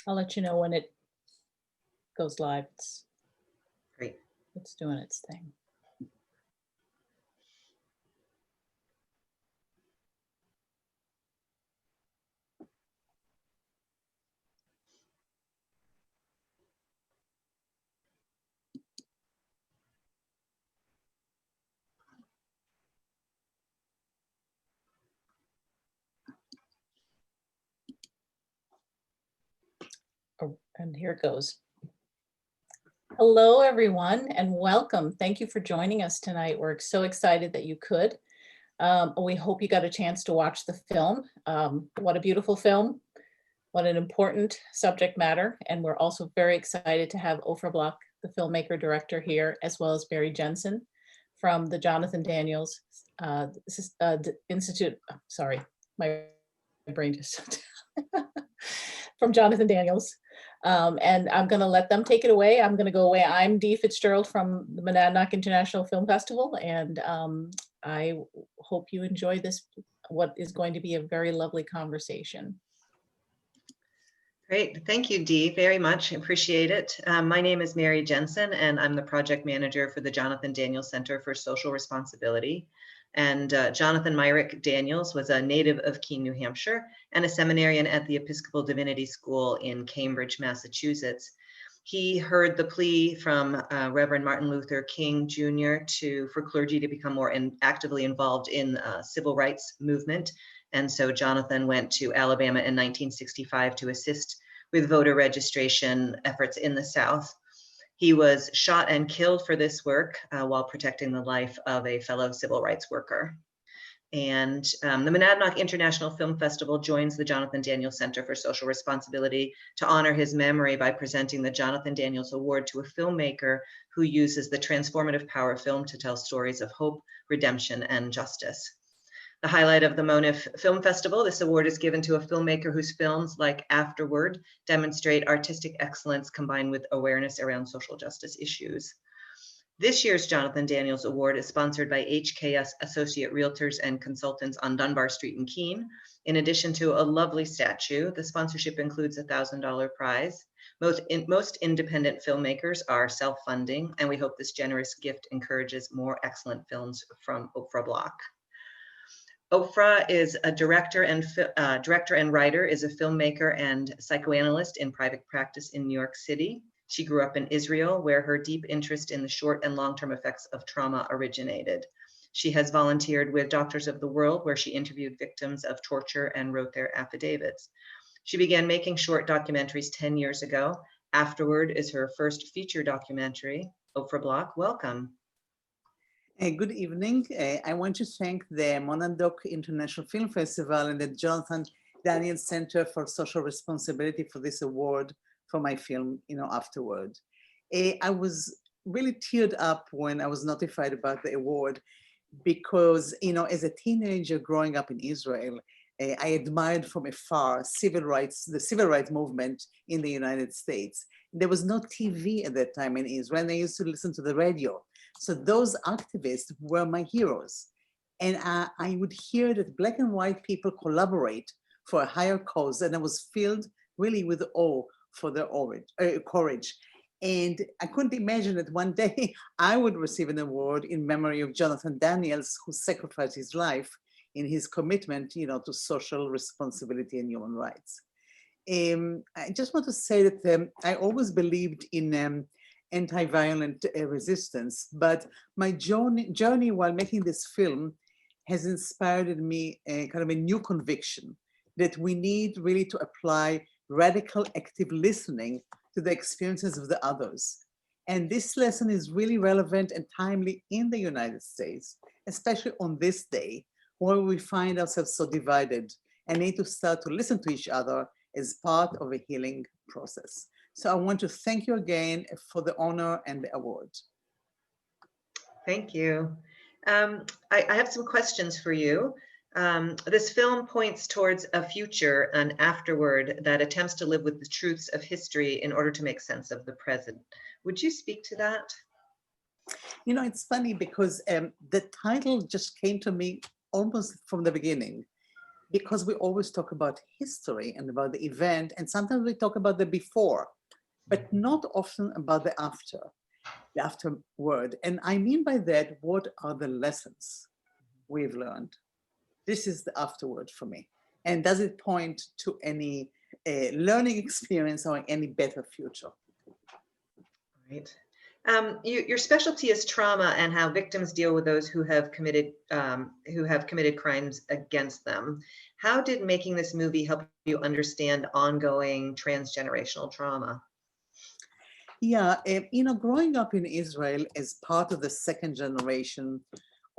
I'll let you know when it goes live. Great. It's doing its thing. Oh, and here it goes. Hello, everyone, and welcome. Thank you for joining us tonight. We're so excited that you could. We hope you got a chance to watch the film. What a beautiful film. What an important subject matter. And we're also very excited to have Ofra Bloch, the filmmaker director here, as well as Barry Jensen from the Jonathan Daniels Institute. Sorry, my brain just from Jonathan Daniels. And I'm going to let them take it away. I'm going to go away. I'm Dee Fitzgerald from the Monadnock International Film Festival, and I hope you enjoy this, what is going to be a very lovely conversation. Great. Thank you, Dee, very much. Appreciate it. My name is Mary Jensen, and I'm the project manager for the Jonathan Daniels Center for Social Responsibility. And Jonathan Myrick Daniels was a native of Keene, New Hampshire, and a seminarian at the Episcopal Divinity School in Cambridge, Massachusetts. He heard the plea from Reverend Martin Luther King Jr. for clergy to become more actively involved in civil rights movement. And so Jonathan went to Alabama in 1965 to assist with voter registration efforts in the South. He was shot and killed for this work while protecting the life of a fellow civil rights worker. And the Monadnock International Film Festival joins the Jonathan Daniels Center for Social Responsibility to honor his memory by presenting the Jonathan Daniels Award to a filmmaker who uses the transformative power of film to tell stories of hope, redemption, and justice. The highlight of the MONIF Film Festival, this award is given to a filmmaker whose films, like Afterward, demonstrate artistic excellence combined with awareness around social justice issues. This year's Jonathan Daniels Award is sponsored by HKS Associate Realtors and Consultants on Dunbar Street in Keene. In addition to a lovely statue, the sponsorship includes a $1,000 prize. Most independent filmmakers are self-funding, and we hope this generous gift encourages more excellent films from Ofra Bloch. Ofra is a director and writer, is a filmmaker and psychoanalyst in private practice in New York City. She grew up in Israel, where her deep interest in the short and long-term effects of trauma originated. She has volunteered with Doctors of the World, where she interviewed victims of torture and wrote their affidavits. She began making short documentaries 10 years ago. Afterward is her first feature documentary. Ofra Bloch, welcome. Good evening. I want to thank the Monadnock International Film Festival and the Jonathan Daniels Center for Social Responsibility for this award for my film, Afterward. I was really teared up when I was notified about the award because, as a teenager growing up in Israel, I admired from afar the civil rights movement in the United States. There was no TV at that time in Israel, and I used to listen to the radio. So those activists were my heroes. And I would hear that Black and white people collaborate for a higher cause, and I was filled really with awe for their courage. And I couldn't imagine that one day I would receive an award in memory of Jonathan Daniels, who sacrificed his life in his commitment, to social responsibility and human rights. I just want to say that I always believed in anti-violent resistance, but my journey while making this film has inspired in me kind of a new conviction that we need really to apply radical active listening to the experiences of the others. And this lesson is really relevant and timely in the United States, especially on this day, where we find ourselves so divided and need to start to listen to each other as part of a healing process. So I want to thank you again for the honor and the award. Thank you. I have some questions for you. This film points towards a future, an afterward, that attempts to live with the truths of history in order to make sense of the present. Would you speak to that? It's funny because the title just came to me almost from the beginning. because we always talk about history and about the event, and sometimes we talk about the before, but not often about the afterward. And I mean by that, what are the lessons we've learned? This is the afterward for me. And does it point to any learning experience or any better future? Right. Your specialty is trauma and how victims deal with those who have committed crimes against them. How did making this movie help you understand ongoing transgenerational trauma? Yeah, growing up in Israel as part of the second generation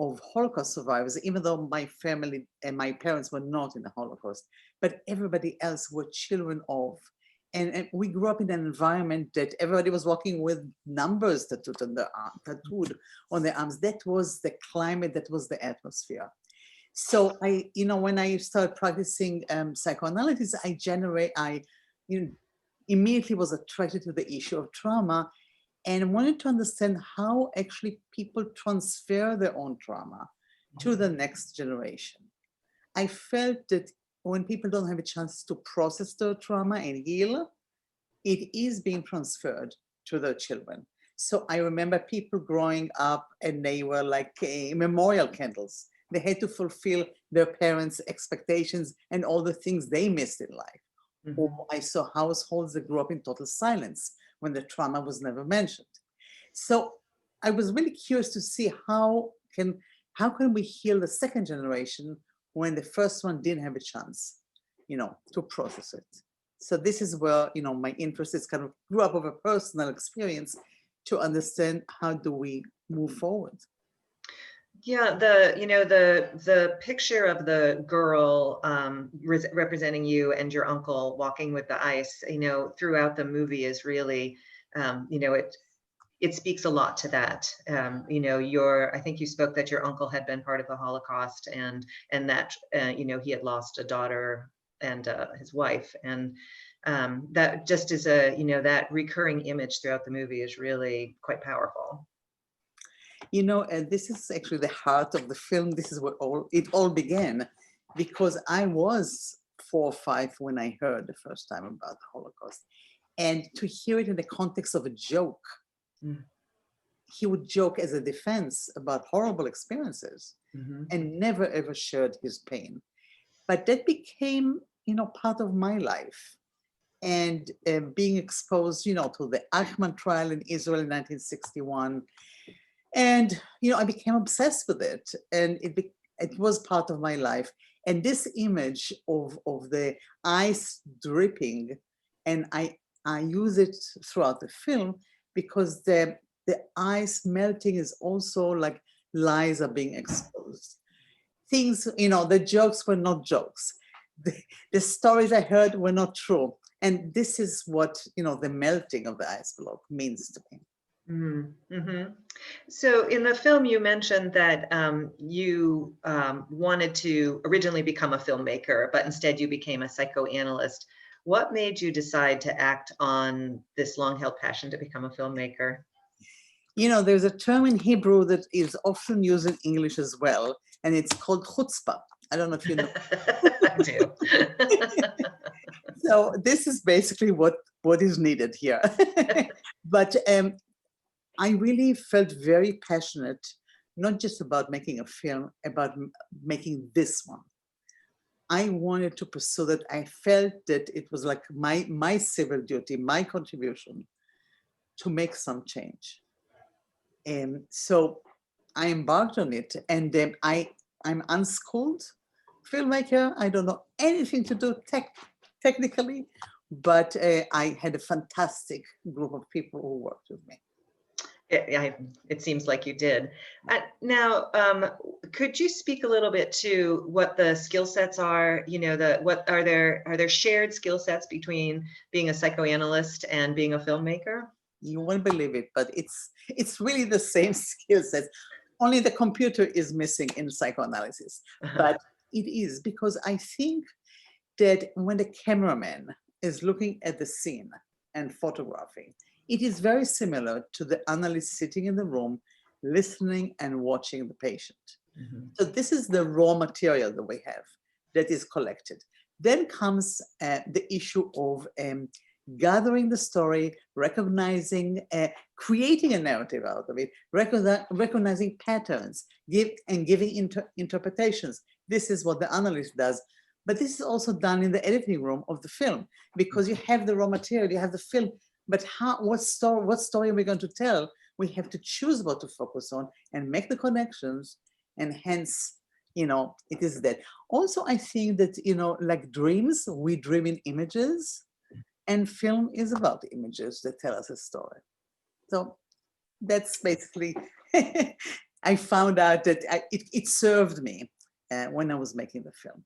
of Holocaust survivors, even though my family and my parents were not in the Holocaust, but everybody else were children of. And we grew up in an environment that everybody was walking with numbers tattooed on their arms. That was the climate, that was the atmosphere. So when I started practicing psychoanalysis, I immediately was attracted to the issue of trauma and wanted to understand how actually people transfer their own trauma to the next generation. I felt that when people don't have a chance to process their trauma and heal, it is being transferred to their children. So I remember people growing up and they were like memorial candles. They had to fulfill their parents' expectations and all the things they missed in life. Mm-hmm. Or I saw households that grew up in total silence when the trauma was never mentioned. So I was really curious to see how can we heal the second generation when the first one didn't have a chance, to process it. So this is where, my interest is kind of grew up of a personal experience to understand how do we move forward. Yeah, the picture of the girl representing you and your uncle walking with the ice, throughout the movie is really, it speaks a lot to that. I think you spoke that your uncle had been part of the Holocaust and that, he had lost a daughter and his wife. And that just is that recurring image throughout the movie is really quite powerful. And this is actually the heart of the film. This is where it all began, because I was 4 or 5 when I heard the first time about the Holocaust. And to hear it in the context of a joke, he would joke as a defense about horrible experiences and never ever shared his pain. But that became, part of my life. And being exposed, to the Eichmann trial in Israel in 1961. And, I became obsessed with it, and it was part of my life. And this image of the ice dripping, and I use it throughout the film because the ice melting is also like lies are being exposed. Things, the jokes were not jokes. The stories I heard were not true. And this is what, the melting of the ice block means to me. Mm-hmm. So in the film, you mentioned that you wanted to originally become a filmmaker, but instead you became a psychoanalyst. What made you decide to act on this long-held passion to become a filmmaker? There's a term in Hebrew that is often used in English as well, and it's called chutzpah. I don't know if you know. I do. So this is basically what is needed here. But I really felt very passionate, not just about making a film, about making this one. I wanted to pursue that. I felt that it was like my civil duty, my contribution to make some change. And so I embarked on it, and I'm unschooled filmmaker. I don't know anything to do technically, but I had a fantastic group of people who worked with me. It seems like you did. Now, could you speak a little bit to what the skill sets are? What are there shared skill sets between being a psychoanalyst and being a filmmaker? You won't believe it, but it's really the same skill sets. Only the computer is missing in psychoanalysis, but it is, because I think that when the cameraman is looking at the scene and photographing, it is very similar to the analyst sitting in the room, listening and watching the patient. So this is the raw material that we have. that is collected. Then comes the issue of gathering the story, recognizing, creating a narrative out of it, recognizing patterns, giving interpretations. This is what the analyst does. But this is also done in the editing room of the film, because you have the raw material, you have the film, but what story are we going to tell? We have to choose what to focus on and make the connections, and hence, it is that. Also, I think that, like dreams, we dream in images, and film is about images that tell us a story. So that's basically, I found out that it served me when I was making the film.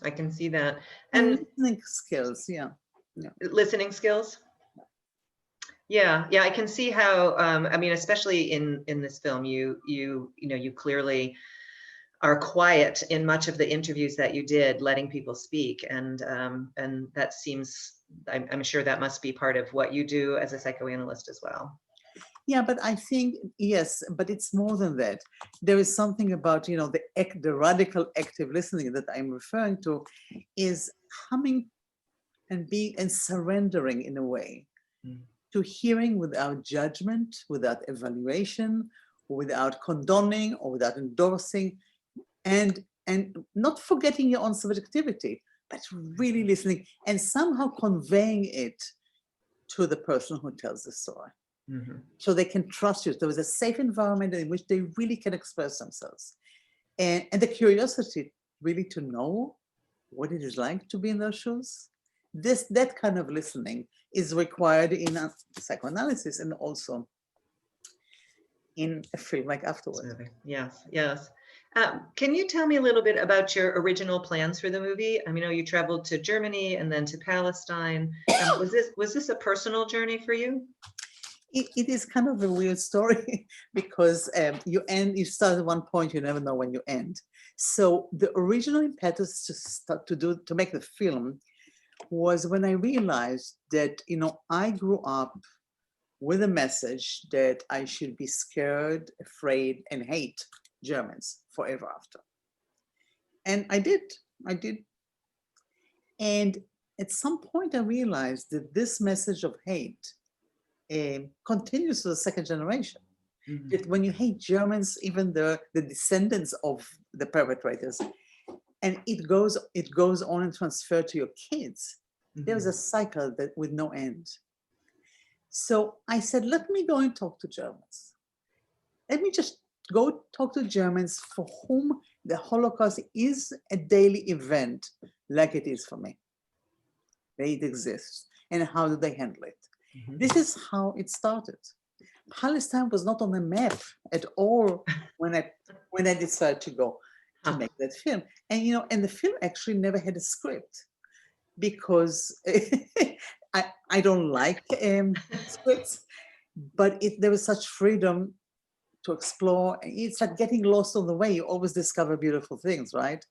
I can see that. And listening skills, yeah. Listening skills. Yeah, I can see how. I mean, especially in this film, you clearly are quiet in much of the interviews that you did, letting people speak, and that seems. I'm sure that must be part of what you do as a psychoanalyst as well. Yeah, but I think, yes, but it's more than that. There is something about, the radical active listening that I'm referring to is coming and being and surrendering in a way to hearing without judgment, without evaluation, without condoning or without endorsing, and not forgetting your own subjectivity, but really listening and somehow conveying it to the person who tells the story. So they can trust you. There is a safe environment in which they really can express themselves. And the curiosity really to know what it is like to be in their shoes. That kind of listening is required in psychoanalysis and also in a film like Afterward. Yes. Can you tell me a little bit about your original plans for the movie? I mean, you traveled to Germany and then to Palestine. Was this a personal journey for you? It is kind of a weird story because you start at one point, you never know when you end. So the original impetus to make the film was when I realized that, I grew up with a message that I should be scared, afraid, and hate Germans forever after. And I did. And at some point I realized that this message of hate continues to the second generation. That when you hate Germans, even the descendants of the perpetrators, and it goes on and transferred to your kids, there's a cycle that with no end. So I said, let me go and talk to Germans. Let me just go talk to Germans for whom the Holocaust is a daily event, like it is for me. It exists, and how do they handle it? This is how it started. Palestine was not on the map at all when I decided to go to make that film. And and the film actually never had a script because I don't like scripts, but there was such freedom to explore. It's like getting lost on the way. You always discover beautiful things, right?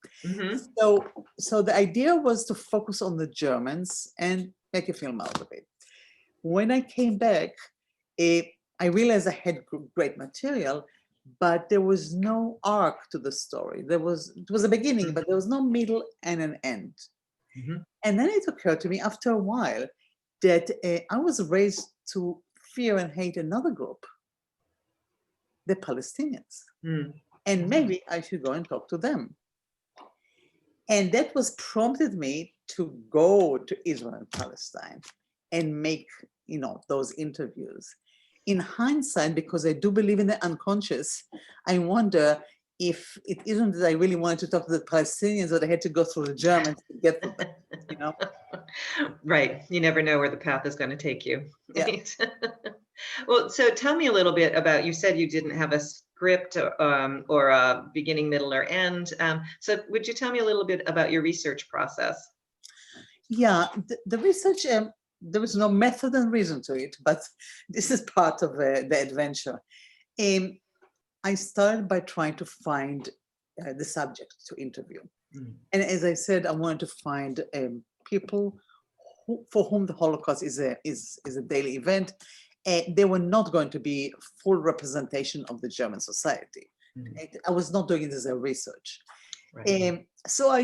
So the idea was to focus on the Germans and make a film out of it. When I came back, I realized I had great material, but there was no arc to the story. It was a beginning, but there was no middle and an end. And then it occurred to me after a while that I was raised to fear and hate another group, the Palestinians. And maybe I should go and talk to them. And that was prompted me to go to Israel and Palestine and make, those interviews. In hindsight, because I do believe in the unconscious, I wonder if it isn't that I really wanted to talk to the Palestinians, that I had to go through the Germans to get to them, Right. You never know where the path is going to take you. Right? Yeah. Well, so tell me a little bit about, you said you didn't have a script or a beginning, middle, or end. So would you tell me a little bit about your research process? Yeah, the research, there was no method and reason to it, but this is part of the adventure. I started by trying to find the subject to interview. And as I said, I wanted to find people for whom the Holocaust is a daily event. They were not going to be full representation of the German society. I was not doing this as a research. Right. So I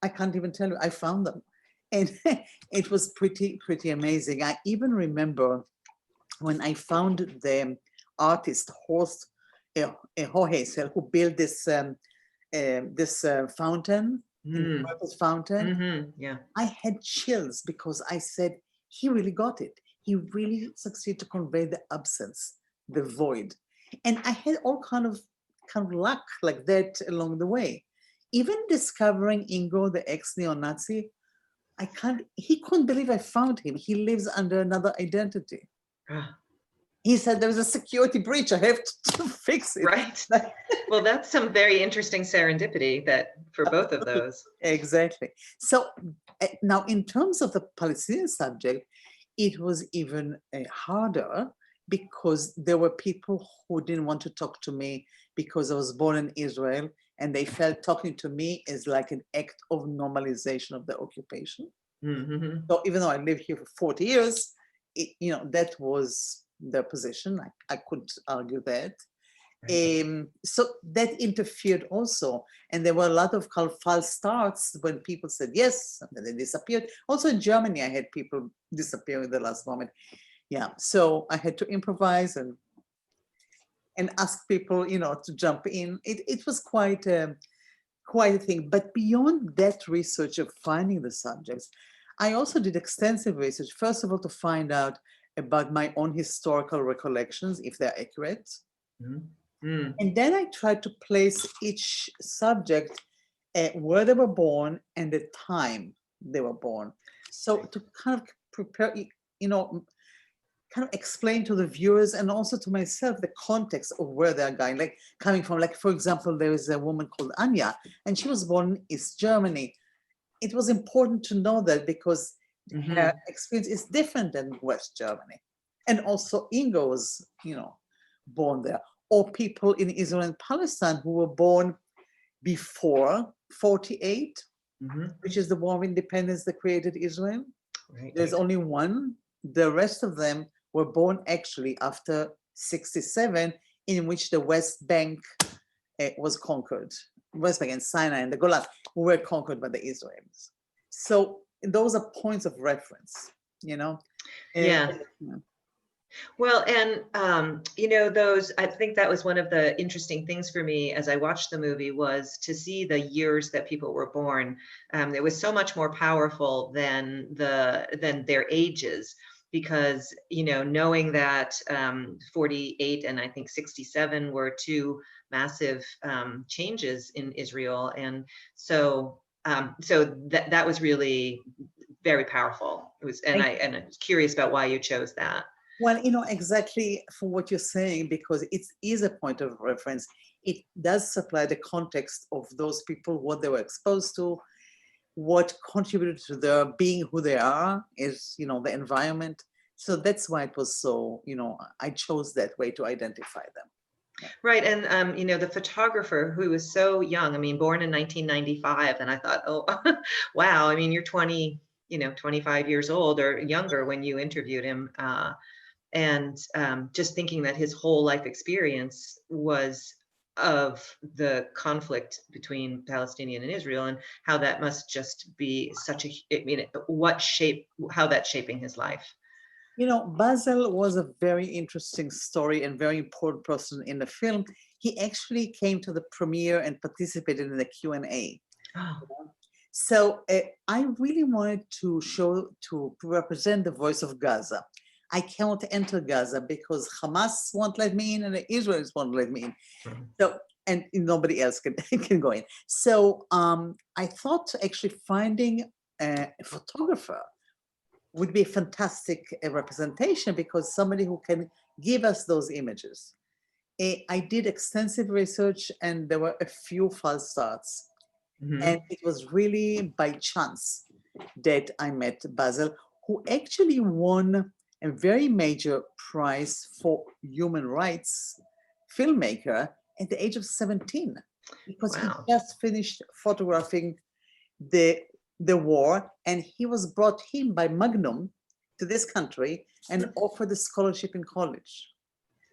can't even tell you, I found them. And it was pretty amazing. I even remember when I found the artist Horst Hohesel, who built this fountain, inverted fountain. Yeah. I had chills because I said, he really got it. He really succeeded to convey the absence, the void. And I had all kind of luck like that along the way. Even discovering Ingo, the ex-neo-Nazi, he couldn't believe I found him. He lives under another identity. He said, there's a security breach, I have to fix it. Right. Well, that's some very interesting serendipity for both of those. Exactly. So now in terms of the Palestinian subject, it was even harder because there were people who didn't want to talk to me because I was born in Israel, and they felt talking to me is like an act of normalization of the occupation. So even though I lived here for 40 years, that was their position. I couldn't argue that. Right. So that interfered also. And there were a lot of false starts when people said yes, and then they disappeared. Also in Germany, I had people disappear in the last moment. Yeah, so I had to improvise and ask people, to jump in. It was quite a thing. But beyond that research of finding the subjects, I also did extensive research, first of all, to find out about my own historical recollections, if they're accurate. And then I tried to place each subject where they were born and the time they were born. So to kind of prepare, kind of explain to the viewers and also to myself the context of where they're going, like coming from. Like, for example, there is a woman called Anya, and she was born in East Germany. It was important to know that because her experience is different than West Germany. And also Ingo was, born there. Or people in Israel and Palestine who were born before 48, which is the War of Independence that created Israel. Right. There's only one. The rest of them were born actually after 67, in which the West Bank was conquered. West Bank and Sinai and the Golan were conquered by the Israelis. So those are points of reference, Yeah. Well, and, I think that was one of the interesting things for me as I watched the movie was to see the years that people were born. It was so much more powerful than their ages, because, knowing that 48 and I think 67 were two massive changes in Israel. And so that was really very powerful. It was, and I was curious about why you chose that. Well, exactly for what you're saying, because it is a point of reference. It does supply the context of those people, what they were exposed to, what contributed to their being who they are, is, the environment. So that's why it was so, I chose that way to identify them. Right. And, the photographer who was so young, born in 1995, and I thought, oh, wow, you're 25 years old or younger when you interviewed him. And just thinking that his whole life experience was of the conflict between Palestinian and Israel, and how that must just be such how that's shaping his life. Basil was a very interesting story and very important person in the film. He actually came to the premiere and participated in the Q&A. Oh. So I really wanted to represent the voice of Gaza. I cannot enter Gaza because Hamas won't let me in and the Israelis won't let me in. So, and nobody else can go in. So I thought actually finding a photographer would be a fantastic representation, because somebody who can give us those images. I did extensive research and there were a few false starts. And it was really by chance that I met Basil, who actually won a very major prize for human rights filmmaker at the age of 17, because he just finished photographing the war, and he was brought in by Magnum to this country and offered a scholarship in college.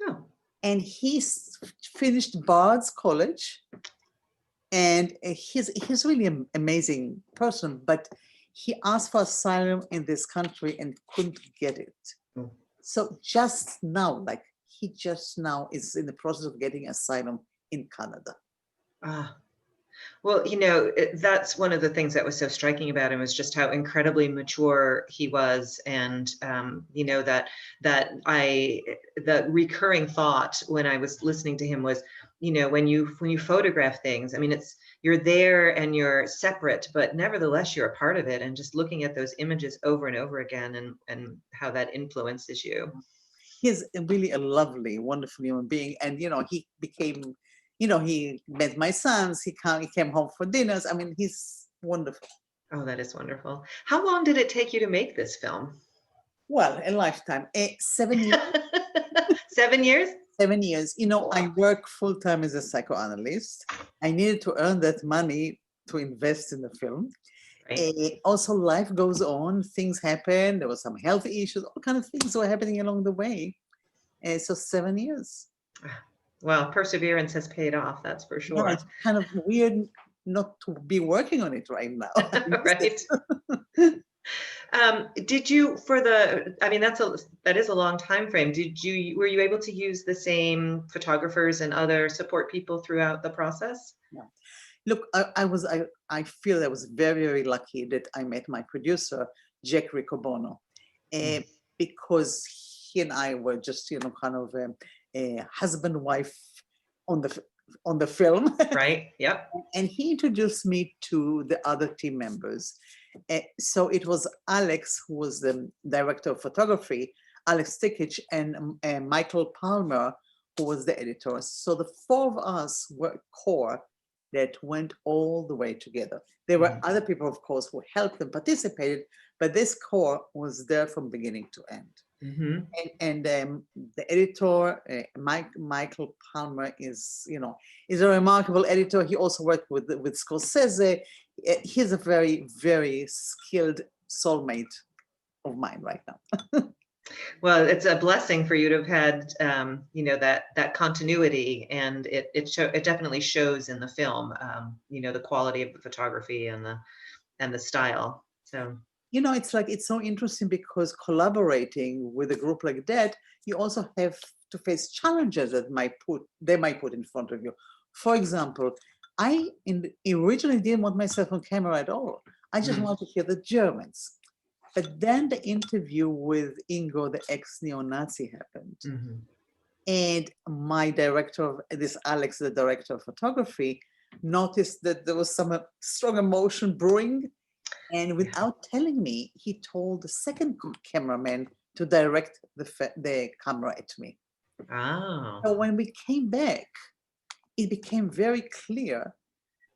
Oh. And he finished Bard's College And he's really an amazing person, but he asked for asylum in this country and couldn't get it. Mm. So just now, like he just now is in the process of getting asylum in Canada. Ah. Well, that's one of the things that was so striking about him, was just how incredibly mature he was. And, the recurring thought when I was listening to him was, when you photograph things, I mean, you're there and you're separate, but nevertheless, you're a part of it. And just looking at those images over and over again and how that influences you. He's really a lovely, wonderful human being. And, he became, he met my sons, he came home for dinners. I mean, he's wonderful. Oh, that is wonderful. How long did it take you to make this film? Well, a lifetime, 7 years. 7 years? 7 years. I work full-time as a psychoanalyst. I needed to earn that money to invest in the film. Right. Also, life goes on, things happen. There were some health issues, all kinds of things were happening along the way. So 7 years. Well, perseverance has paid off, that's for sure. Yeah, it's kind of weird not to be working on it right now. Right. Did you, that is a long time frame. Were you able to use the same photographers and other support people throughout the process? Yeah. Look, I feel I was very, very lucky that I met my producer, Jack Riccobono, because he and I were just, kind of a husband-wife on the film. Right. Yep. And he introduced me to the other team members. So it was Alex, who was the director of photography, Alex Stickich, and Michael Palmer, who was the editor. So the four of us were a core that went all the way together. There were other people, of course, who helped and participated, but this core was there from beginning to end. Mm-hmm. And the editor, Michael Palmer, is a remarkable editor. He also worked with Scorsese. He's a very, very skilled soulmate of mine right now. Well, it's a blessing for you to have had, that continuity, and it definitely shows in the film, the quality of the photography and the style. So. It's so interesting because collaborating with a group like that, you also have to face challenges that they might put in front of you. For example, I originally didn't want myself on camera at all. I just wanted to hear the Germans. But then the interview with Ingo, the ex-neo-Nazi, happened. Mm-hmm. And my director, Alex, the director of photography, noticed that there was some strong emotion brewing. And without telling me, he told the second cameraman to direct the camera at me. Oh. So when we came back, it became very clear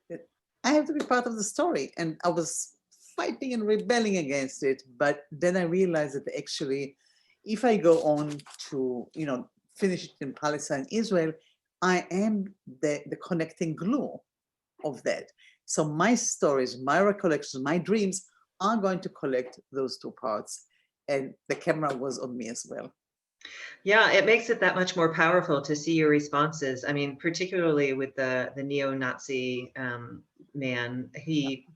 that I have to be part of the story. And I was fighting and rebelling against it. But then I realized that actually, if I go on to, finish it in Palestine, Israel, I am the connecting glue of that. So my stories, my recollections, my dreams are going to collect those two parts. And the camera was on me as well. Yeah, it makes it that much more powerful to see your responses. I mean, particularly with the neo-Nazi man, he,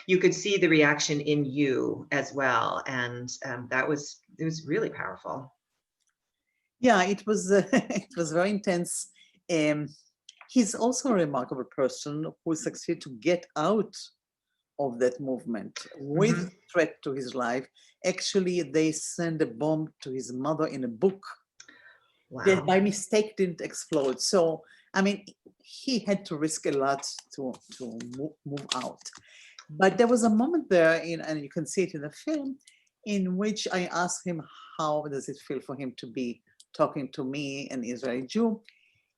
you could see the reaction in you as well. And it was really powerful. Yeah, it was very intense. He's also a remarkable person who succeeded to get out of that movement with threat to his life. Actually, they sent a bomb to his mother in a book that by mistake didn't explode. So, I mean, he had to risk a lot to move out. But there was a moment there, and you can see it in the film, in which I asked him, how does it feel for him to be talking to me, an Israeli Jew?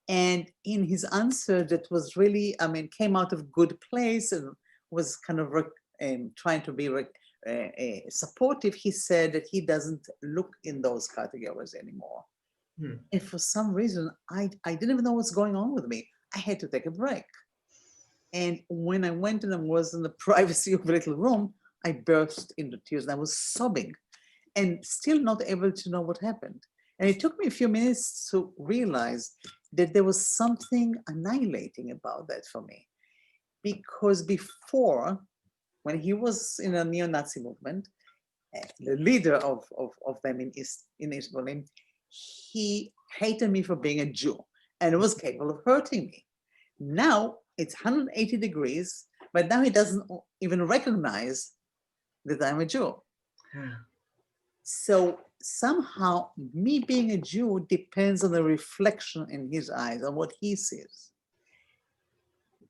And in his answer, that was really, came out of good place and was kind of trying to be supportive. He said that he doesn't look in those categories anymore. And for some reason, I didn't even know what's going on with me. I had to take a break. And when I went and was in the privacy of a little room, I burst into tears and I was sobbing and still not able to know what happened. And it took me a few minutes to realize that there was something annihilating about that for me. Because before, when he was in a neo-Nazi movement, the leader of them in East Berlin, he hated me for being a Jew and was capable of hurting me. Now it's 180 degrees, but now he doesn't even recognize that I'm a Jew. So somehow me being a Jew depends on the reflection in his eyes, on what he sees.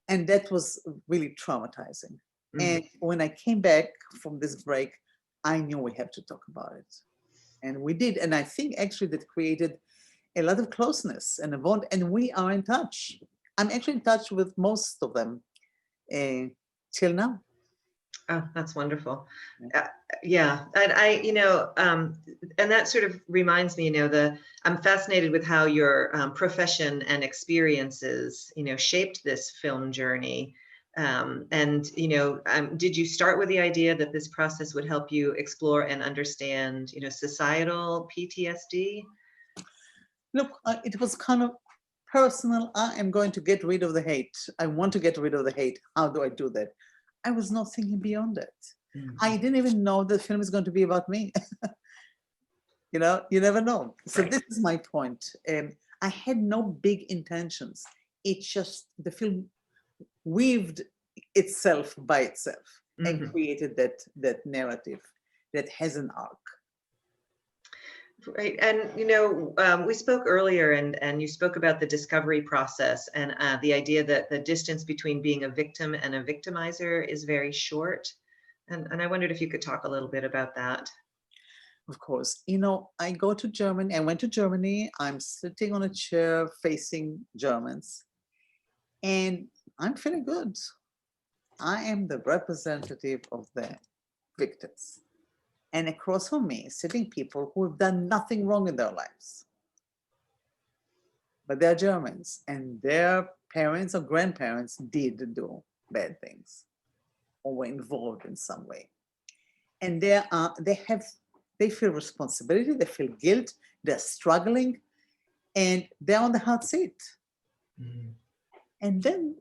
And that was really traumatizing. And when I came back from this break, I knew we had to talk about it. And we did. And I think actually that created a lot of closeness and a bond. And we are in touch. I'm actually in touch with most of them till now. Oh, that's wonderful. Yeah, and and that sort of reminds me, I'm fascinated with how your profession and experiences, shaped this film journey. Did you start with the idea that this process would help you explore and understand, societal PTSD? Look, it was kind of personal. I am going to get rid of the hate. I want to get rid of the hate. How do I do that? I was not thinking beyond that. I didn't even know the film is going to be about me. You never know. So This is my point. I had no big intentions. It's just the film weaved itself by itself and created that narrative that has an arc. Right. And, we spoke earlier and you spoke about the discovery process and the idea that the distance between being a victim and a victimizer is very short. And I wondered if you could talk a little bit about that. Of course. I go to Germany. I went to Germany. I'm sitting on a chair facing Germans. And I'm feeling good. I am the representative of the victims. And across from me, sitting people who have done nothing wrong in their lives. But they're Germans, and their parents or grandparents did do bad things or were involved in some way. And they feel responsibility, they feel guilt, they're struggling, and they're on the hot seat. And then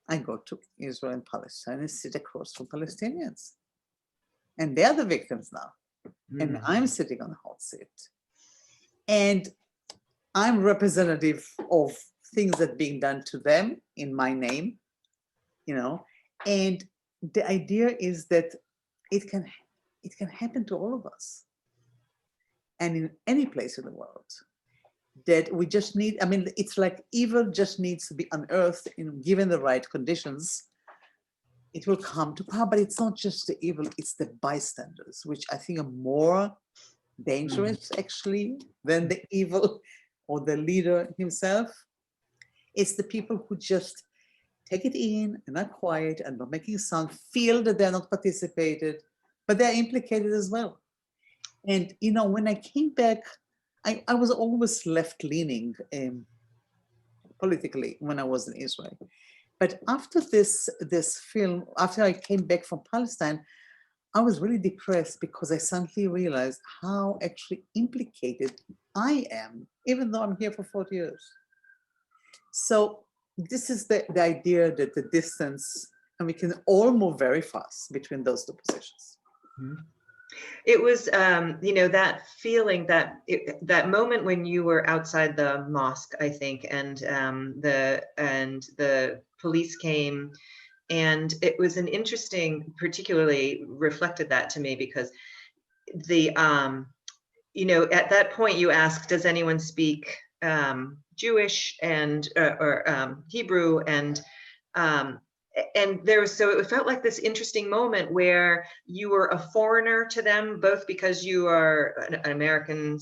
I go to Israel and Palestine and sit across from Palestinians. And they're the victims now. And I'm sitting on the hot seat. And I'm representative of things that are being done to them in my name, and the idea is that it can happen to all of us. And in any place in the world, that we just need, it's like evil just needs to be unearthed given the right conditions. It will come to power, but it's not just the evil, it's the bystanders, which I think are more dangerous actually than the evil or the leader himself. It's the people who just take it in and are quiet and not making a sound, feel that they're not participated, but they're implicated as well. And when I came back, I was always left-leaning politically when I was in Israel. But after this film, after I came back from Palestine, I was really depressed because I suddenly realized how actually implicated I am, even though I'm here for 40 years. So this is the idea that the distance, and we can all move very fast between those two positions. It was, that feeling, that moment when you were outside the mosque, I think, and the police came, and it was an interesting, particularly reflected that to me because at that point you asked, does anyone speak Jewish or Hebrew, and so it felt like this interesting moment where you were a foreigner to them, both because you are an American,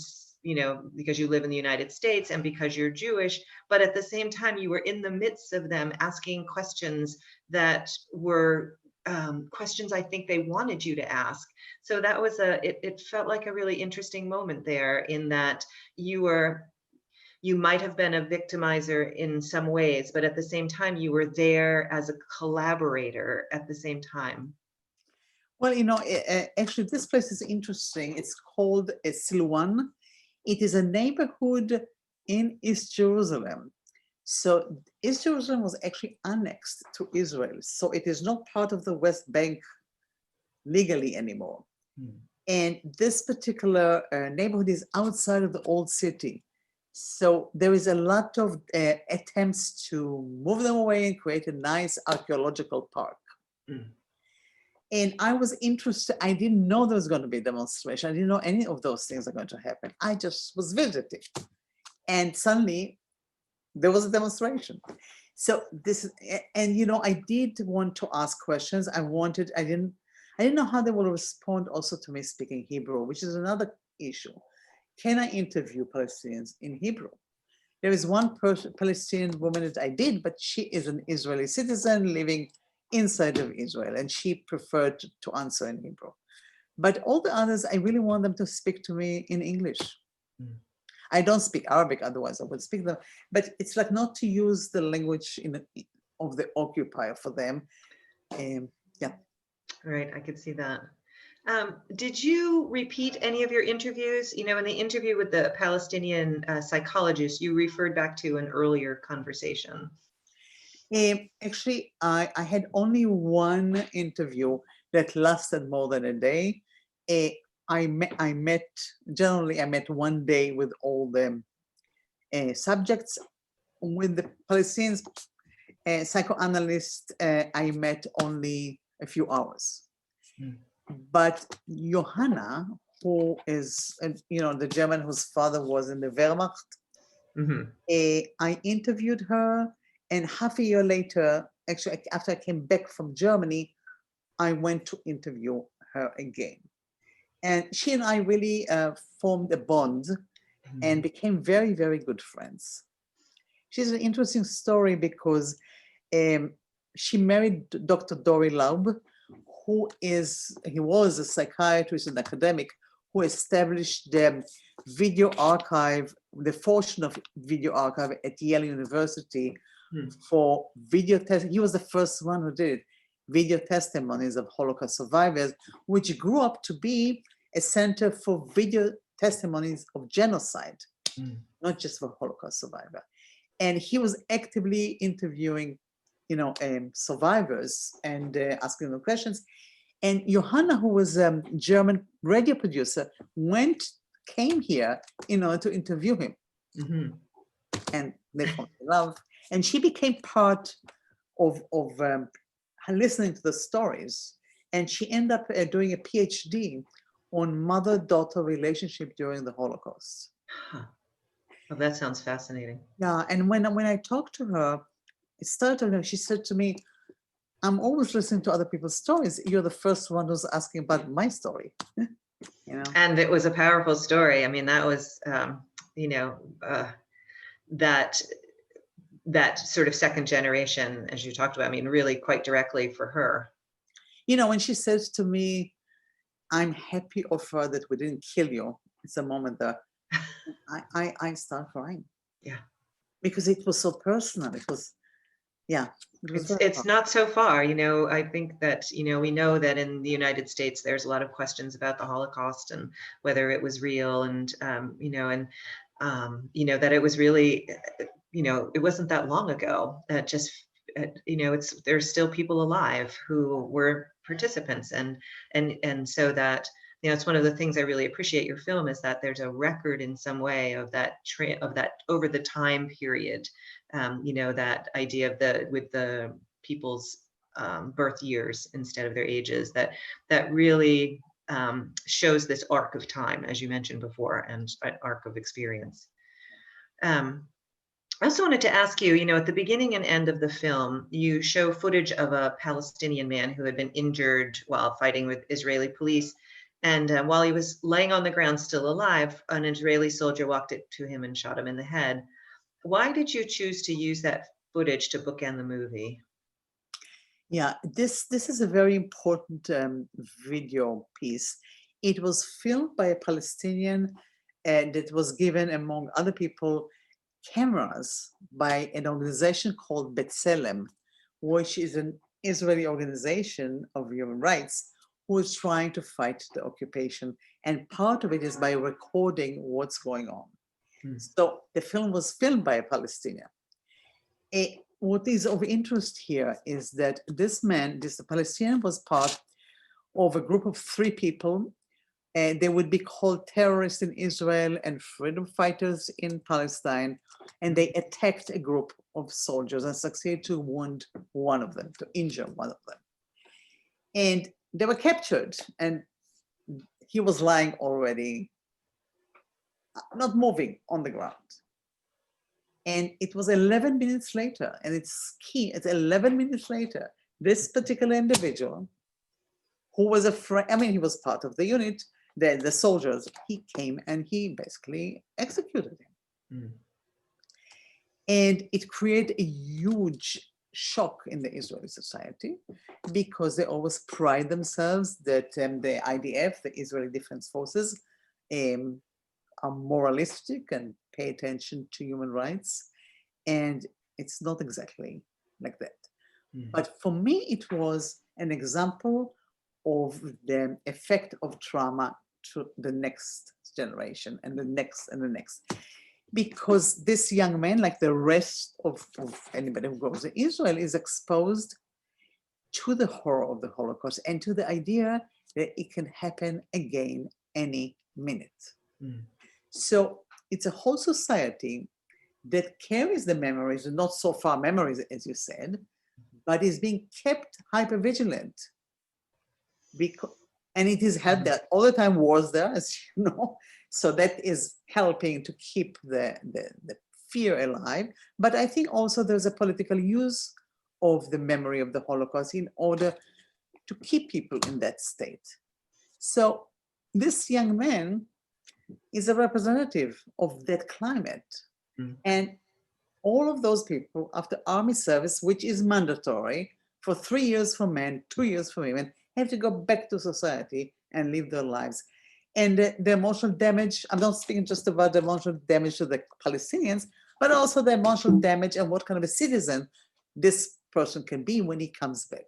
because you live in the United States and because you're Jewish, but at the same time you were in the midst of them asking questions that were questions I think they wanted you to ask. So that was it felt like a really interesting moment there, in that you might have been a victimizer in some ways, but at the same time, you were there as a collaborator at the same time. Well, actually, this place is interesting. It's called Silwan. It is a neighborhood in East Jerusalem. So East Jerusalem was actually annexed to Israel. So it is not part of the West Bank legally anymore. And this particular neighborhood is outside of the old city. So there is a lot of attempts to move them away and create a nice archaeological park. And I was interested, I didn't know there was going to be a demonstration. I didn't know any of those things are going to happen. I just was visiting. And suddenly there was a demonstration. So this, and you know, I did want to ask questions. I didn't know how they will respond also to me speaking Hebrew, which is another issue. Can I interview Palestinians in Hebrew? There is one Palestinian woman that I did, but she is an Israeli citizen living inside of Israel, and she preferred to answer in Hebrew. But all the others, I really want them to speak to me in English. I don't speak Arabic, otherwise I would speak them, but it's like not to use the language of the occupier for them. Yeah. Right, I could see that. Did you repeat any of your interviews? You know, in the interview with the Palestinian psychologist, you referred back to an earlier conversation. Actually, I had only one interview that lasted more than a day. I met one day with all the subjects. With the Palestinian psychoanalyst, I met only a few hours. But Johanna, who is, you know, the German whose father was in the Wehrmacht, I interviewed her, and half a year later, actually after I came back from Germany, I went to interview her again. And she and I really formed a bond and became very, very good friends. She's an interesting story because she married Dr. Dori Laub, he was a psychiatrist and academic who established the video archive, the portion of video archive at Yale University for video testimony. He was the first one who did it, video testimonies of Holocaust survivors, which grew up to be a center for video testimonies of genocide, not just for Holocaust survivor. And he was actively interviewing, you know, survivors and asking them questions. And Johanna, who was a German radio producer, came here in order to interview him. And they fell in love. And she became part of listening to the stories. And she ended up doing a Ph.D. on mother-daughter relationship during the Holocaust. Well, that sounds fascinating. Yeah, and when I talked to her, it started her, she said to me, I'm always listening to other people's stories. You're the first one who's asking about my story. You know? And it was a powerful story. I mean, that was, you know, that sort of second generation, as you talked about, I mean, really quite directly for her. You know, when she says to me, I'm happy, Ofra, that we didn't kill you, it's a moment that I start crying. Yeah. Because it was so personal. It was, yeah. It's not so far, you know. I think that, you know, we know that in the United States, there's a lot of questions about the Holocaust and whether it was real, and, you know, and, you know, that it was really, you know, it wasn't that long ago. Just, you know, there's still people alive who were participants, and so that, you know, it's one of the things I really appreciate your film is that there's a record in some way of that over the time period. You know, that idea of with the people's birth years instead of their ages, that really shows this arc of time, as you mentioned before, and an arc of experience. I also wanted to ask you, you know, at the beginning and end of the film, you show footage of a Palestinian man who had been injured while fighting with Israeli police. And while he was laying on the ground still alive, an Israeli soldier walked up to him and shot him in the head. Why did you choose to use that footage to bookend the movie? Yeah, this is a very important video piece. It was filmed by a Palestinian, and it was given, among other people, cameras by an organization called B'Tselem, which is an Israeli organization of human rights who is trying to fight the occupation And part of it is by recording what's going on. Mm. So the film was filmed by a Palestinian. What is of interest here is that this Palestinian, was part of a group of 3 people. They would be called terrorists in Israel and freedom fighters in Palestine. And they attacked a group of soldiers and succeeded to wound one of them, to injure one of them. And they were captured, and he was lying already, not moving on the ground. And it was 11 minutes later, and it's key, it's 11 minutes later, this particular individual who was he was part of the unit, the soldiers, he came and he basically executed him. Mm. And it created a huge shock in the Israeli society, because they always pride themselves that the IDF, the Israeli Defense Forces, are moralistic and pay attention to human rights. And it's not exactly like that. Mm. But for me, it was an example of the effect of trauma to the next generation and the next and the next. Because this young man, like the rest of anybody who goes to Israel, is exposed to the horror of the Holocaust and to the idea that it can happen again any minute. Mm. So it's a whole society that carries the memories, not so far memories, as you said, but is being kept hypervigilant. And it is had that all the time, wars there, as you know. So that is helping to keep the fear alive. But I think also there's a political use of the memory of the Holocaust in order to keep people in that state. So this young man is a representative of that climate. Mm. And all of those people, after army service, which is mandatory for 3 years for men, 2 years for women, have to go back to society and live their lives. And the emotional damage, I'm not speaking just about the emotional damage to the Palestinians, but also the emotional damage and what kind of a citizen this person can be when he comes back.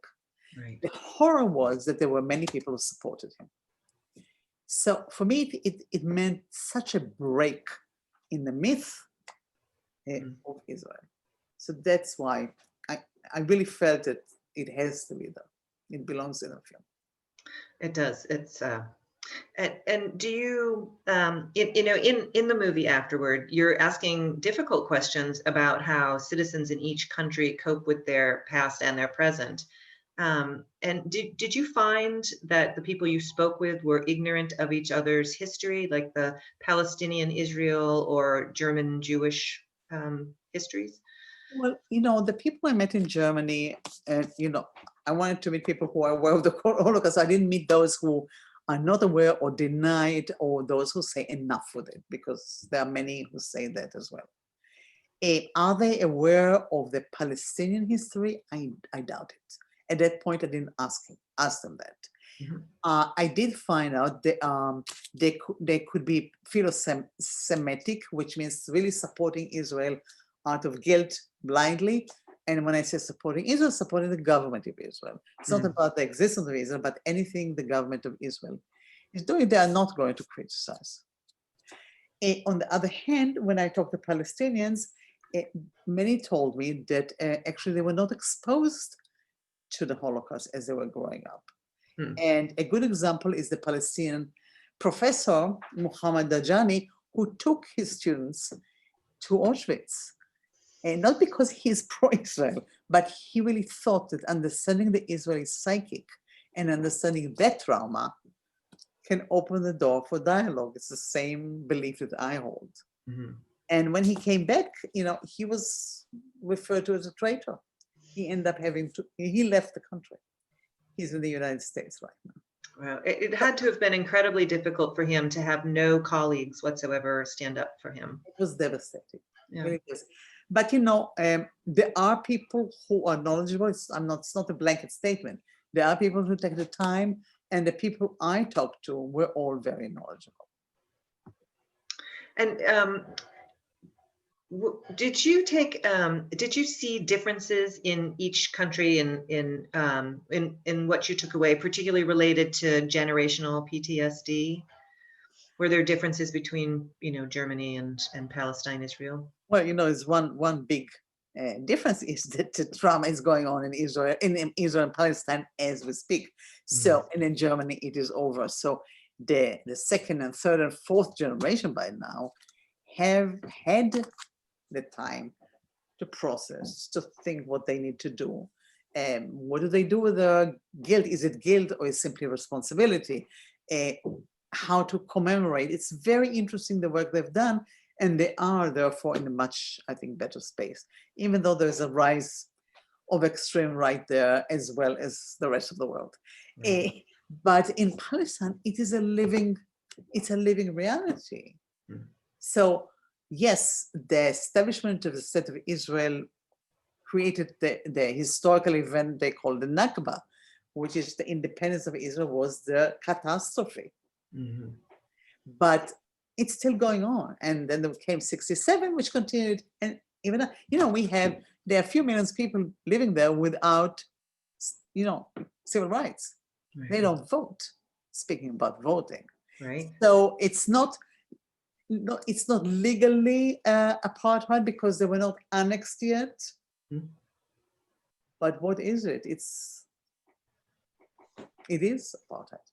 Right. The horror was that there were many people who supported him. So for me, it meant such a break in the myth of Israel. So that's why I really felt that it has to be there. It belongs in a film. It does. It's and do you in the movie Afterward, you're asking difficult questions about how citizens in each country cope with their past and their present. And did you find that the people you spoke with were ignorant of each other's history, like the Palestinian Israel or German Jewish histories? Well, the people I met in Germany, I wanted to meet people who are aware of the Holocaust. I didn't meet those who are not aware or deny it, or those who say enough with it, because there are many who say that as well. Are they aware of the Palestinian history? I doubt it. At that point, I didn't ask them that. Mm-hmm. I did find out that they could be philo-Semitic, which means really supporting Israel out of guilt blindly. And when I say supporting Israel, supporting the government of Israel. It's not about the existence of Israel, but anything the government of Israel is doing, they are not going to criticize. On the other hand, when I talk to Palestinians, many told me that actually they were not exposed to the Holocaust as they were growing up. And a good example is the Palestinian professor, Muhammad Dajani, who took his students to Auschwitz. And not because he's pro-Israel, but he really thought that understanding the Israeli psychic and understanding that trauma can open the door for dialogue. It's the same belief that I hold. Mm-hmm. And when he came back, he was referred to as a traitor. He ended up he left the country. He's in the United States right now. Well, it had to have been incredibly difficult for him to have no colleagues whatsoever stand up for him. It was devastating. Yeah. Really is. But there are people who are knowledgeable. It's not a blanket statement. There are people who take the time, and the people I talked to were all very knowledgeable. And did you see differences in each country in what you took away, particularly related to generational PTSD? Were there differences between, Germany and Palestine, Israel? Well, it's one big difference is that the drama is going on in Israel, in Israel and Palestine as we speak. So, and in Germany it is over. So the second and third and fourth generation by now have had the time to process, to think what they need to do. What do they do with the guilt? Is it guilt or is it simply responsibility? How to commemorate? It's very interesting the work they've done, and they are therefore in a much, I think, better space, even though there's a rise of extreme right there as well as the rest of the world. But in Palestine, it's a living reality. So yes, the establishment of the State of Israel created the historical event they call the Nakba, which is the independence of Israel, was the catastrophe. But it's still going on. And then there came 67, which continued. And even, there are a few million people living there without, civil rights. Right. They don't vote, speaking about voting. Right. So it's not legally apartheid because they were not annexed yet. But what is it? It is apartheid.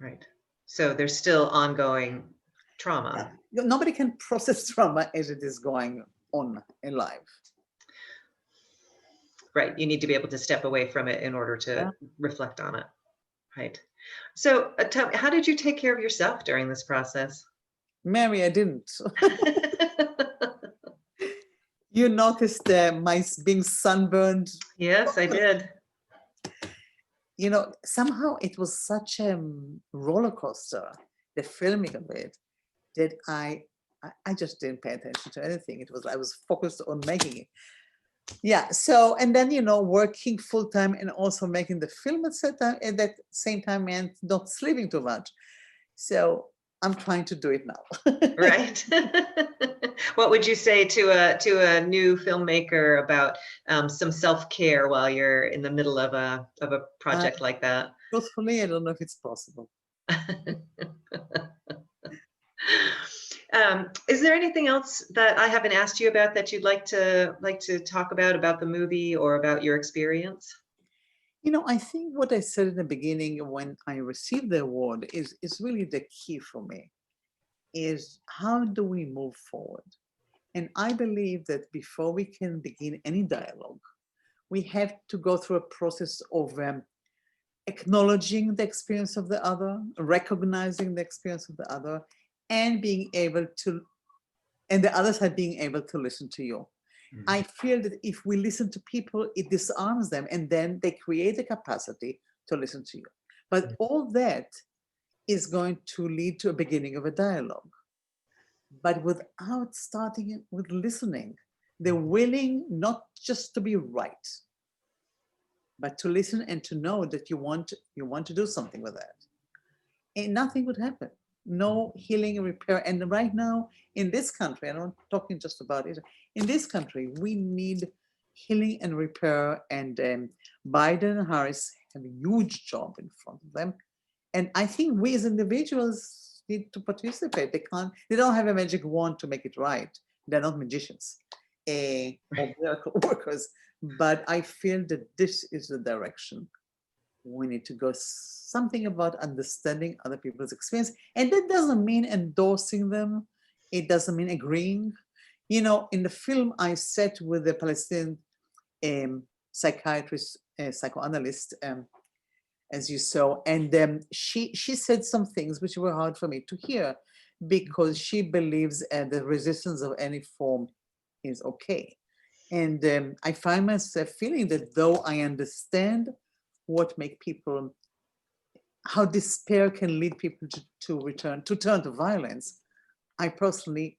Right. So there's still ongoing trauma. Nobody can process trauma as it is going on in life. Right. You need to be able to step away from it in order to reflect on it. Right. So tell me, how did you take care of yourself during this process? Mary, I didn't. You noticed my being sunburned. Yes, I did. Somehow it was such a roller coaster, the filming of it, that I just didn't pay attention to anything. I was focused on making it. Yeah. So, and then, working full time and also making the film at that same time meant not sleeping too much. So I'm trying to do it now. Right. What would you say to a new filmmaker about some self-care while you're in the middle of a project like that? Truthfully, I don't know if it's possible. Is there anything else that I haven't asked you about that you'd like to talk about the movie or about your experience? I think what I said in the beginning when I received the award is really the key for me, is how do we move forward? And I believe that before we can begin any dialogue, we have to go through a process of acknowledging the experience of the other, recognizing the experience of the other, and being able to, and the other side being able to listen to you. I feel that if we listen to people, it disarms them, and then they create the capacity to listen to you. But all that is going to lead to a beginning of a dialogue. But without starting with listening, they're willing not just to be right, but to listen and to know that you want to do something with that. And nothing would happen. No healing and repair. And right now in this country, and I'm talking just about it, in this country, we need healing and repair, and Biden and Harris have a huge job in front of them. And I think we as individuals need to participate. They don't have a magic wand to make it right. They're not magicians or miracle workers, but I feel that this is the direction we need to go. Something about understanding other people's experience. And that doesn't mean endorsing them. It doesn't mean agreeing. In the film, I sat with a Palestinian psychiatrist, psychoanalyst, as you saw, and she said some things which were hard for me to hear, because she believes the resistance of any form is okay. And I find myself feeling that though I understand what make people, how despair can lead people to turn to violence, I personally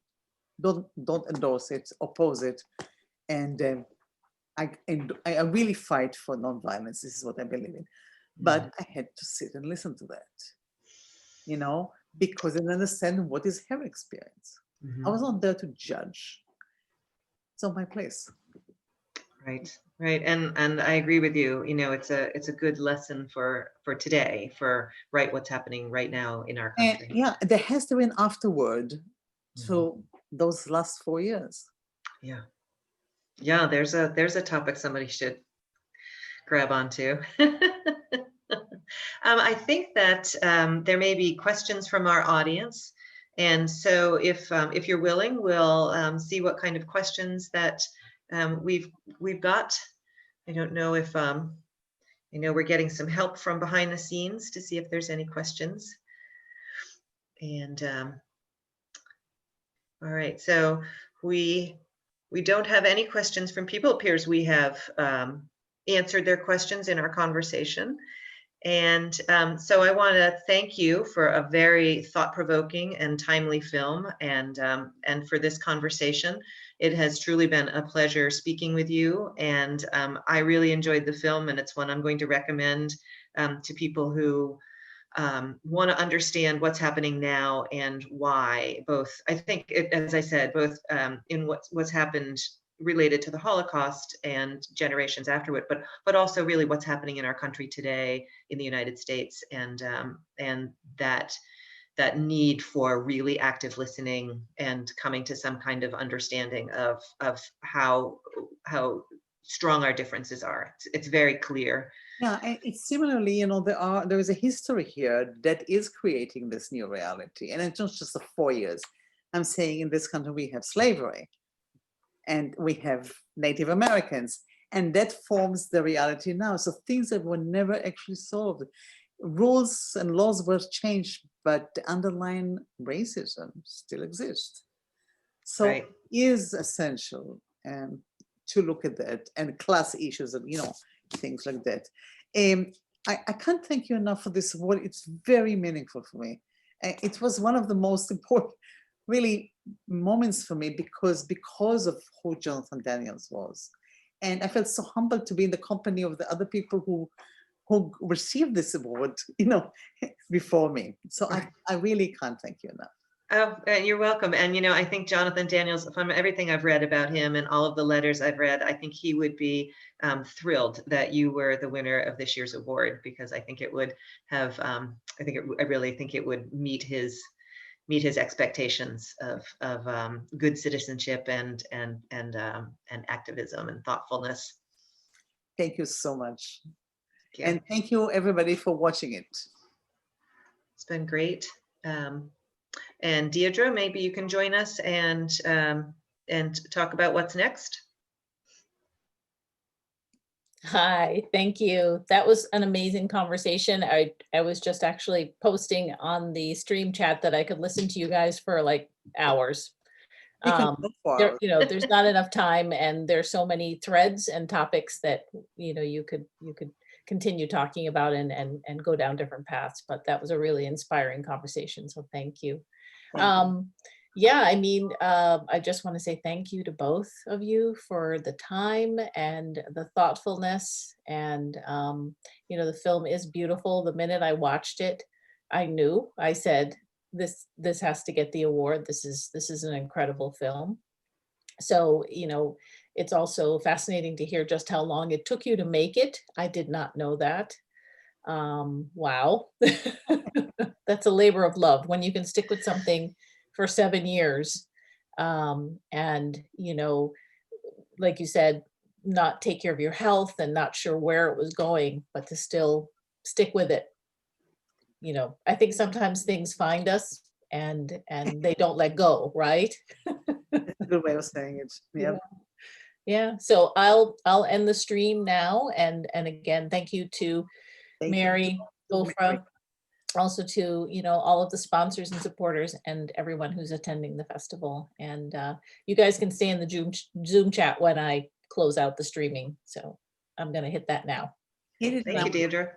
don't endorse it, oppose it, and I really fight for nonviolence. This is what I believe in. But I had to sit and listen to that, because I understand what is her experience. I was not there to judge. It's not my place. Right. Right, and I agree with you. You know, it's a good lesson for today, for what's happening right now in our And country. yeah, there has to be an afterward Mhm. to those last 4 years. Yeah, yeah. There's a topic somebody should grab onto. I think that there may be questions from our audience, and so if you're willing, we'll see what kind of questions that we've got. I don't know if I know we're getting some help from behind the scenes to see if there's any questions. And all right, so we don't have any questions from people. It appears we have answered their questions in our conversation. And so I want to thank you for a very thought-provoking and timely film, and for this conversation. It has truly been a pleasure speaking with you, and I really enjoyed the film, and it's one I'm going to recommend to people who want to understand what's happening now and why. Both, I think, as I said, both in what's happened related to the Holocaust and generations afterward, but also really what's happening in our country today in the United States, and that need for really active listening and coming to some kind of understanding of how strong our differences are. It's very clear. Yeah, and it's similarly, you know, there is a history here that is creating this new reality, and it's not just the 4 years. I'm saying in this country we have slavery, and we have Native Americans, and that forms the reality now. So things that were never actually solved. Rules and laws were changed, but the underlying racism still exists. So Right. it is essential to look at that, and class issues and, you know, things like that. I can't thank you enough for this award. It's very meaningful for me. It was one of the most important, really, moments for me because of who Jonathan Daniels was. And I felt so humbled to be in the company of the other people who received this award, you know, before me. So I really can't thank you enough. Oh, you're welcome. And, you know, I think Jonathan Daniels, from everything I've read about him and all of the letters I've read, I think he would be thrilled that you were the winner of this year's award, because I think it would have, I really think it would meet his expectations of good citizenship and activism and thoughtfulness. Thank you so much. Yeah. And thank you everybody for watching it. It's been great. And Deirdre, maybe you can join us and talk about what's next. Hi, thank you. That was an amazing conversation. I was just actually posting on the stream chat that I could listen to you guys for like hours. You can look for There, it. you know, there's not enough time, and there's so many threads and topics that, you know, you could continue talking about and go down different paths. But that was a really inspiring conversation. So thank you. Yeah, I mean, I just want to say thank you to both of you for the time and the thoughtfulness. And, you know, the film is beautiful. The minute I watched it, I knew, I said, this has to get the award. This is an incredible film. So, you know, it's also fascinating to hear just how long it took you to make it. I did not know that. Wow. That's a labor of love when you can stick with something for 7 years. And, you know, like you said, not take care of your health and not sure where it was going, but to still stick with it. You know, I think sometimes things find us and they don't let go, right? That's a good way of saying it. Yeah. Yeah. So I'll end the stream now. And again, thank you to Thank Mary, you. Ofra, also to, you know, all of the sponsors and supporters and everyone who's attending the festival. And you guys can stay in the Zoom chat when I close out the streaming. So I'm going to hit that now. Hit it Thank now. you, Deirdre.